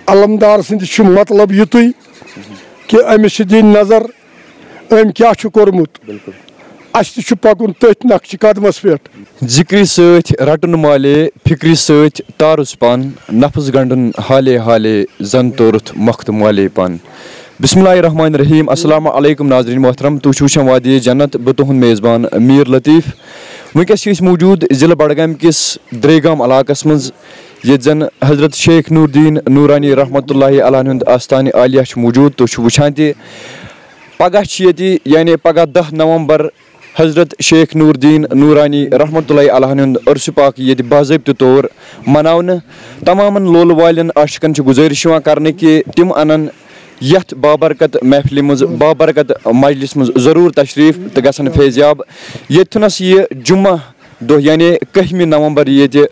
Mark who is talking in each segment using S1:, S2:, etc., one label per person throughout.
S1: अलमदार सद मतलब युतुई कि अमिस दिन नजर अम क्या कोर्मुत अस पकुन तथ नक्श कदमस पे
S2: जिक्र सत रटन माले फिक्र सत तारुस पन नफ्स गंडन हाले हाले जन तोरुथ मख्त माले पन बिस्मिल्लाहिर्रहमानिर्रहीम अस्सलाम अलैकुम नाज़रीन मोहतरम तुम वुचान वादी जन्नत बह तुहद मेज़बान मीर लतीफ़ वनकस मौजूद जिला बडगाम किस द्रेगाम इलाकस मज ये जन हजरत शेख नूरुद्दीन नूरानी रहमतुल्लाहि अलैहि हुंद आस्तान आलिया मौजूद तुम वुचान पगह यानी पगह 10 नवंबर हजरत शेख नूरुद्दीन नूरानी रहमतुल्लाहि अलैहि हुंद उर्स पाक ये बाज़ाब्त तौर मनावन तमाम लोल वालन आशिकन गुजारिश करने कि तिम अनन यथ बाबरकत महफिल मज बाबरकत मजलिस मज ज़रूर तशरीफ तो गसन फैज़याब यथनस ये जुम्मा दो यानी 1 नवंबर ये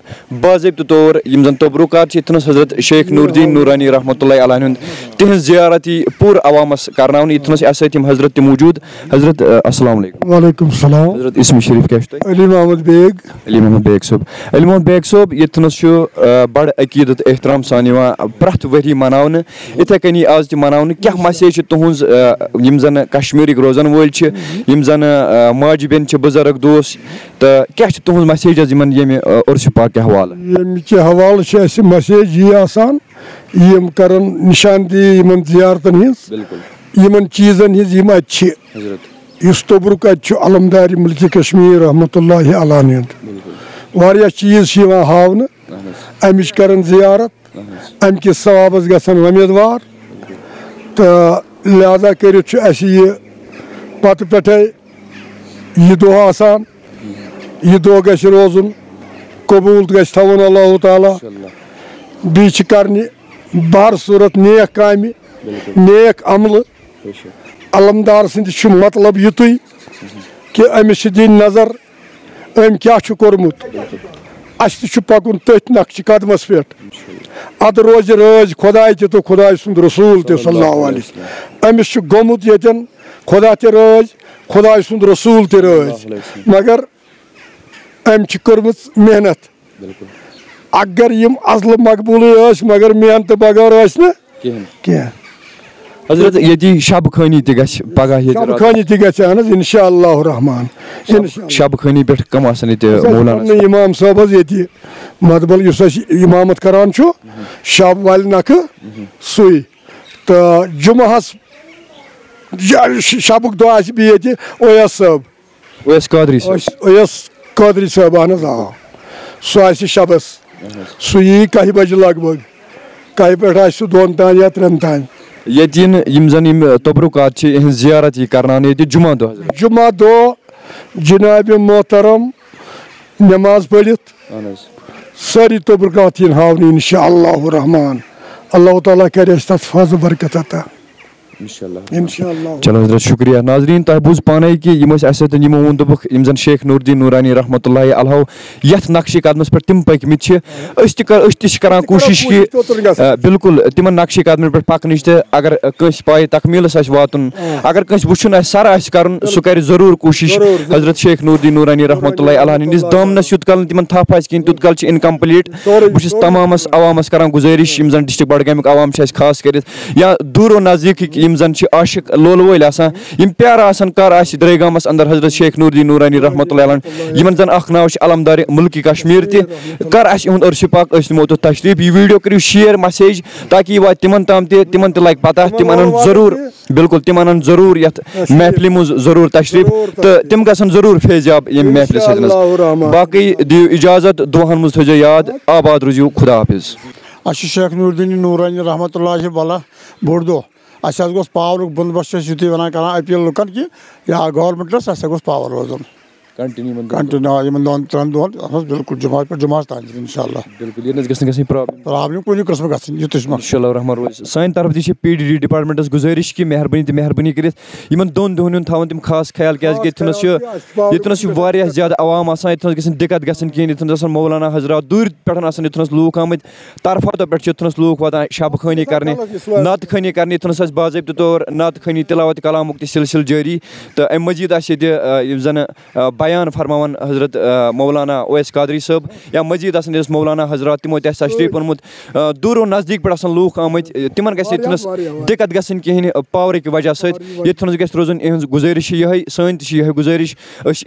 S2: बाज़ाब्त तौर जन तबरुकात यथनस हजरत शेख नूरुद्दीन नूरानी रहमतुल्लाहि अलैहि हुंद तिहंज ज़ियारत पूर अवामस करनावन यथनस असम हजरत मौजूद हजरत अस्सलाम वालेकुम।
S1: वालेकुम सलाम।
S2: हजरत इसम शरीफ क्या
S1: अली मोहम्मद बेग
S2: सोब अली मोहम्मद बेग सोब यथनस बड़ अकीदत एहतराम सान प्रथ वरी मनावन इथे कनी आज तक मनावन क्या मैसेज तुहज जन कश्मीर रोजन वोल जन माज बेन बुजुर्ग दोस्त तो क्या तुहज मैसेज ये उर्स पाक के हवाले
S1: हवाले मैसेज ये आसान यम करन निशानदी यमन ज़ियारतन हिज चीज़न हिज अच्छे इस तबरुक अलमदार मुल्क कश्मीर रहमतुल्लाहि अलैहि हुंद वारिया चीज़ हावन अमिच करन ज़ियारत अम किस सवाबस गसन उम्मीदवार तो लिहाजा करित ये पत पे यह दो आसान यह दो गश रोजुन कबूल गश थवन अल्लाह ताला बी करने बार सूरत नेक कामि नेक अमल अलमदार सद मतलब युतुई कि अमिस दिन नजर अम क्या कोर्मुत अस पकुन तथ नक्श कदमस पे अद रोज राज खुदाय तो खुदाय सुंद रसूल तो सल्लल्लाहु अलैहि वसल्लम अमिस गोमुत यतन खुदा ते राज खुदाय सुंद रसूल ते राज मगर अम कर्मच मेहनत अगर यम असल मकबूल मगर मेहनत बगैर कह
S2: हजरत ये शब खानी पगह
S1: शब खानी तहन इंशाअल्लाह रहमान
S2: शब खानी पे कम मौलाना
S1: इमाम साहब ये मतबल इमामत करान शब वाल नख सुई तो जुमहस शबुक दो ये ओयस साहब
S2: ओयस
S1: कादरी साहब अहन आ सह शबस सह यी 1 बजे लगभग 1 पे 2 तान या 3 तान
S2: ये जन तबरुकात ज़ियारत करना
S1: जुमा दो जनाब मोहतरम नमाज पढ़ित सारी तबरुकात हावन इंशाअल्लाह रहमान अल्लाह ताला करे तथ फज़ल बरकत अता इंशाअल्लाह।
S2: चलो हजरत शुक्रिया नाजरीन तह बुझ पाने कि यमो वो दोक जन शेख नूरुद्दीन नूरानी रहमतुल्लाहि अलैहि यथ नक्श कदमस पे तिम पकमित करान कोशिश कि बिल्कुल तिम नक्श कदम पे पकन अगर कंस पाए तकमीलस वातुन अगर कंस वुचुन सर आस करन सह कर जरूर कोशिश हजरत शेख नूरुद्दीन नूरानी रहमतुल्लाहि अलैहि हंदिस दामनस युत कल तिमन थप आस कहीं तुत कल इनकम्प्लीट बस तमामस अवामस करान गुजारिश जन डिस्ट्रिक्ट बडगामिक अवाम खास कर या दूरो नजदीक जन आशिक लोल वोल प्यार कर द्रेगामस अंदर हजरत शेख नूरुद्दीन नूरानी रहमतुल्लाहि अलैहि यमन जन अख नाव अलमदार मुल्क कश्मीर कर उर्स पाक दिमो तो तशरीफ यह वीडियो करो शेयर मैसेज ताकि यह वात तिमन ताम तिमन लग पता तिम अन जरूर बिल्कुल तिम अन जरूर ये महफिल मज जरूर तशरीफ तो तिम गसन जरूर फैज़याब ये महफिल बाकी दियो इजाजत दुआन मज थो याद आबाद रोजियो खुदा हाफिज।
S3: शेख नूरुद्दीन नूरानी रहमतुल्लाहि वाला बोड़ दो अस गोस पावर बंदोबस्त युति वन कर अपील लुकन कि या गवर्नमेंटस अस गोस पावर रोजन कंटिन्यू 2-3 दोहन बिल्कुल जुमा पे जुमा तान इंशाअल्लाह
S2: बिल्कुल ये
S3: प्रॉब्लम कुछ किस्म गसन युत
S2: इंशाअल्लाह रहमान रोज सान तरफ दी पीडीडी डिपार्टमेंटस गुजारिश कि मेहरबानी करित यमन 2 दोहन थवन तिम खास ख्याल क्या यतनस वारिया ज्यादा अवाम आसान यतनस गसन दिक्कत गसन कि यतनस मौलाना हजरात दूर पेठन आसान यतनस लूक आमत तरफा पे यतनस लूक वातान शब खानी करने नात खानी करने यतनस बाज़ाब्त तौर नात खानी तिलावत कलामुक सिलसिल जारी तो अम मजीद जन बयान फरमावन हजरत मौलाना ओवैस कादरी साहब या मजीद आसन मौलाना हजरत तिमो तशरीफ ओनमुत दूरो नज़दीक पे आसन लूख आमत तिमन गस दिक्कत गसन कहें पावर की वजह सत गस रोजन इहज गुजारिश यह सन तह गुजारिश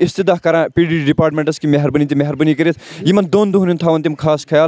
S2: इस्तदा करान PD डिपार्टमेंटस की मेहरबानी कर दोन दोहन थवन तिम खास ख्याल